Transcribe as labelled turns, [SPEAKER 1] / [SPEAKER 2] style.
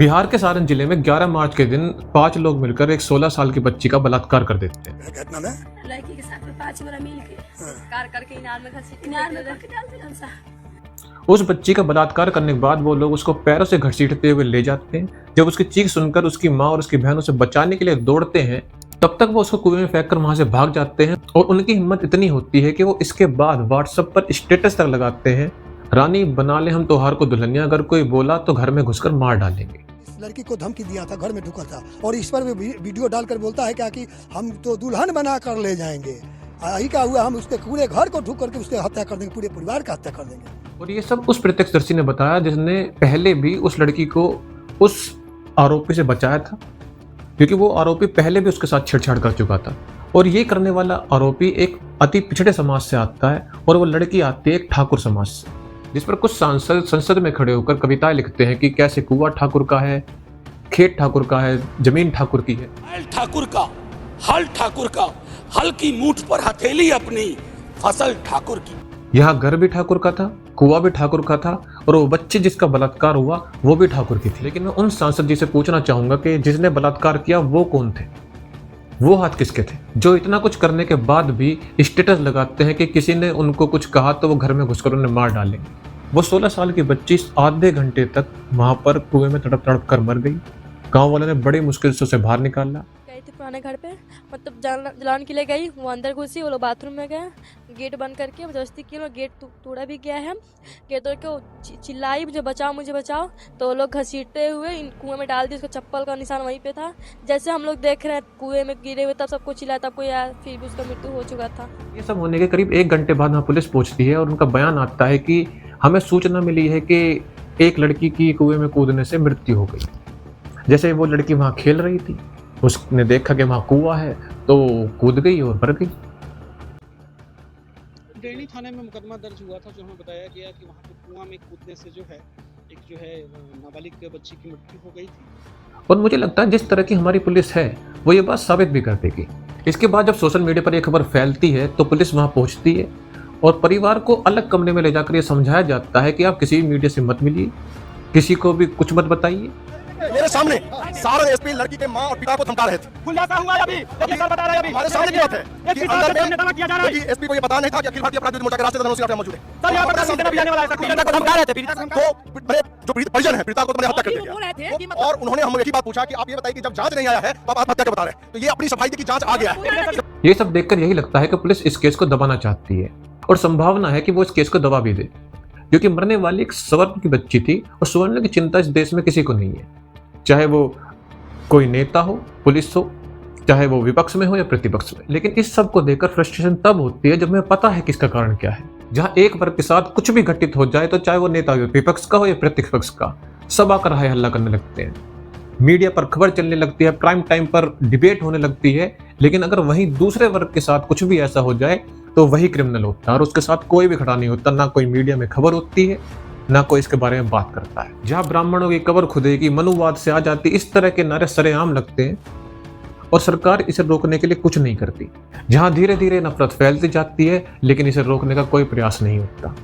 [SPEAKER 1] बिहार के सारण जिले में 11 मार्च के दिन 5 लोग मिलकर एक 16 साल की बच्ची का बलात्कार कर देते हैं।
[SPEAKER 2] घटना में
[SPEAKER 3] लड़की के साथ में 5 बड़ा मिल के कार करके इनार में रख के डाल दिया सा।
[SPEAKER 1] उस बच्ची का बलात्कार करने के बाद वो लोग उसको पैरों से घसीटते हुए ले जाते हैं। जब उसकी चीख सुनकर उसकी माँ और उसकी बहन उसे बचाने के लिए दौड़ते हैं, तब तक वो उसको कुएं में फेंककर वहां से भाग जाते हैं। और उनकी हिम्मत इतनी होती है कि वो इसके बाद व्हाट्सएप पर स्टेटस तक लगाते हैं, रानी बना ले हम त्योहार को दुल्हनिया, अगर कोई बोला तो घर में घुसकर मार डालेंगे।
[SPEAKER 2] इस लड़की को धमकी दिया था, घर में ढुका था और इस पर वीडियो डालकर बोलता है क्या कि हम तो दुल्हन बना कर ले जाएंगे। यही क्या हुआ, हम उसके पूरे घर को ढूक करके उसके हत्या कर देंगे, पूरे परिवार का हत्या कर देंगे।
[SPEAKER 1] और ये सब उस प्रत्यक्षदर्शी ने बताया जिसने पहले भी उस लड़की को उस आरोपी से बचाया था, क्योंकि वो आरोपी पहले भी उसके साथ छेड़छाड़ कर चुका था। और ये करने वाला आरोपी एक अति पिछड़े समाज से आता है और वो लड़की आती है एक ठाकुर समाज से, जिस पर कुछ सांसद संसद में खड़े होकर कविताएं लिखते हैं कि कैसे कुआं ठाकुर का है, खेत ठाकुर का है, जमीन ठाकुर की है।
[SPEAKER 4] हल ठाकुर का, हल की मूठ पर हथेली अपनी, फसल ठाकुर की।
[SPEAKER 1] यहाँ घर भी ठाकुर का था, कुआं भी ठाकुर का था और वो बच्ची जिसका बलात्कार हुआ वो भी ठाकुर की थी। लेकिन मैं उन सांसद जी से पूछना चाहूंगा कि जिसने बलात्कार किया वो कौन थे, वो हाथ किसके थे, जो इतना कुछ करने के बाद भी स्टेटस लगाते हैं कि किसी ने उनको कुछ कहा तो वो घर में घुसकर उन्हें मार डालेंगे। वो 16 साल की बच्ची आधे घंटे तक वहां पर कुएं में तड़प तड़प कर मर गई। गांव वालों ने बड़ी मुश्किल से उसे बाहर निकाला।
[SPEAKER 3] गई थी पुराने घर पे, मतलब जलाने के लिए गई, वो अंदर घुसी, वो लोग बाथरूम में गए, गेट बंद करके जबरदस्ती किया, गेट तोड़ा भी गया है। गेट तोड़ के वो चिल्लाई मुझे बचाओ, तो वो लोग घसीटते हुए कुएं में डाल दिए। उसका चप्पल का निशान वहीं पे था। जैसे हम लोग देख रहे हैं कुएं में गिरे हुए, तब सबको चिल्लाया, तब कोई आया, फिर भी उसका मृत्यु हो चुका था।
[SPEAKER 1] ये सब होने के करीब 1 घंटे बाद वहाँ पुलिस पहुंचती है और उनका बयान आता है कि हमें सूचना मिली है कि एक लड़की की कुएं में कूदने से मृत्यु हो गई। जैसे वो लड़की वहाँ खेल रही थी, उसने देखा कि वहाँ कुआं है तो कूद गई और मर गई।
[SPEAKER 5] डेली थाने में मुकदमा दर्ज हुआ था, जो हमें बताया गया कि वहाँ पे कुआं में कूदने से जो है नाबालिग बच्ची की मृत्यु हो गई थी।
[SPEAKER 1] और मुझे लगता है जिस तरह की हमारी पुलिस है वो ये बात साबित भी कर देगी। इसके बाद जब सोशल मीडिया पर ये खबर फैलती है तो पुलिस वहाँ पहुँचती है और परिवार को अलग कमरे में ले जाकर ये समझाया जाता है कि आप किसी भी मीडिया से मत मिलिए, किसी को भी कुछ मत बताइए।
[SPEAKER 6] मेरे सामने सारण एसपी लड़की के मां और पिता को धमका रहे थे। खुलासा हुआ है अभी सर बता रहे हैं, अभी हमारे सामने की बात है कि अंदर में किया जा रहा है। एसपी को ये पता नहीं था कि अखिल भारतीय अपराध विरोधी मोर्चा के राष्ट्रीय अध्यक्ष मौजूद है। सर यहां पर सामने भी आने वाला है, पीड़िता को धमका रहे थे। पीड़िता को मैंने जो परिजन है पीड़िता को मैंने हत्या कर दिया और उन्होंने हम यही बात पूछा कि आप ये बताइए कि जब जांच नहीं आया है तो आप आत्महत्या क्यों बता रहे हैं। तो ये अपनी सफाई की जांच आ गया है।
[SPEAKER 1] ये सब देखकर यही लगता है कि पुलिस इस केस को दबाना चाहती है और संभावना है कि वो इस केस को दबा भी दे, क्योंकि मरने वाली एक स्वर्ण की बच्ची थी और स्वर्ण की चिंता इस देश में किसी को नहीं है, चाहे वो कोई नेता हो, पुलिस हो, चाहे वो विपक्ष में हो या प्रतिपक्ष में। लेकिन इस सब को देखकर फ्रस्ट्रेशन तब होती है जब हमें पता है कि इसका कारण क्या है। जहां एक वर्ग के साथ कुछ भी घटित हो जाए तो चाहे वो नेता विपक्ष का हो या प्रतिपक्ष का, सब आकर हाय हल्ला करने लगते हैं, मीडिया पर खबर चलने लगती है, प्राइम टाइम पर डिबेट होने लगती है। लेकिन अगर वहीं दूसरे वर्ग के साथ कुछ भी ऐसा हो जाए तो वही क्रिमिनल होता है और उसके साथ कोई भी खड़ा नहीं होता, ना कोई मीडिया में खबर होती है, ना कोई इसके बारे में बात करता है। जहां ब्राह्मणों की कब्र खुदेगी, मनुवाद से आ जाती, इस तरह के नारे सरेआम लगते हैं और सरकार इसे रोकने के लिए कुछ नहीं करती। जहां धीरे धीरे नफरत फैलती जाती है लेकिन इसे रोकने का कोई प्रयास नहीं होता।